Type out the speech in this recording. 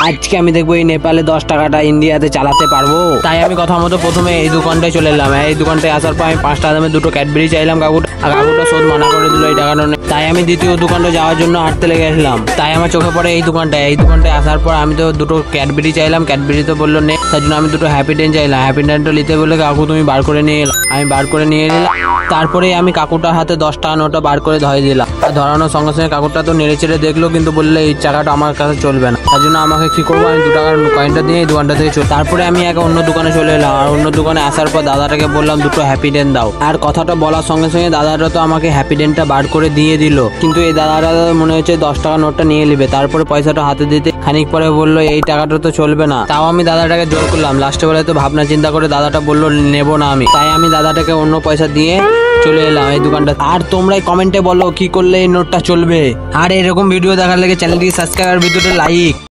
আজকে আমি দেখবো এই নেপালে 10 টাকাটা ইন্ডিয়াতে চালাতে পারবো। তাই আমি কথা মতো প্রথমে এই দোকানটায় চলে এলাম। এই দোকানটায় আসার পর আমি 5 টাকা দামে দুটো ক্যাডবেরি চাইলাম কাকুটা শোধ মানা করে দিল এই টাকাটা নেই। তাই আমি দ্বিতীয় দোকানটা যাওয়ার জন্য হাঁটতে লেগেছিলাম। তাই আমার চোখে পড়ে এই দোকানটায় আসার পর আমি তো দুটো ক্যাডবেরি চাইলাম, ক্যাডবেরি তো বললো নেই। তার জন্য আমি দুটো হ্যাপি ডেন্ট চাইলাম। হ্যাপি ডেন্টটা নিতে বলে কাকু তুমি বার করে নিয়ে এলাম। আমি বার করে নিয়ে নিলাম। তারপরে আমি কাকুটার হাতে 10 টাকা নোটটা বার করে ধরিয়ে দিলাম। আর ধরানোর সঙ্গে সঙ্গে কাকুটা তো নেড়ে চেড়ে দেখলো, কিন্তু বললে এই টাকাটা আমার কাছে চলবে না। তার জন্য আমাকে কি করবো, আমি 2 টাকার কয়েনটা দিয়ে এই দোকানটা থেকে তারপরে আমি এক অন্য দোকানে চলে এলাম। আর অন্য দোকানে আসার পর দাদাটাকে বললাম দুটো হ্যাপি ডেন্ট দাও। আর কথাটা বলার সঙ্গে সঙ্গে দাদাটা তো আমাকে হ্যাপি ডেন্টটা বার করে দিয়ে দিল। কিন্তু এই দাদাটা মনে হচ্ছে 10 টাকা নোটটা নিয়ে নিবে। তারপরে পয়সাটা হাতে দিতে খানিক পরে বললো এই টাকাটা তো চলবে না। তাও আমি দাদাটাকে জোর করলাম। লাস্টে বেলায় তো ভাবনা চিন্তা করে দাদাটা বললো নেবো না আমি। তাই আমি দাদাটাকে অন্য পয়সা দিয়ে চলে এলাম এই দোকানটা। আর তোমরাই কমেন্টে বলো কি করলে এই নোটটা চলবে। আর এরকম ভিডিও দেখার লেগে চ্যানেলটিকে সাবস্ক্রাইব আর ভিডিওটা লাইক।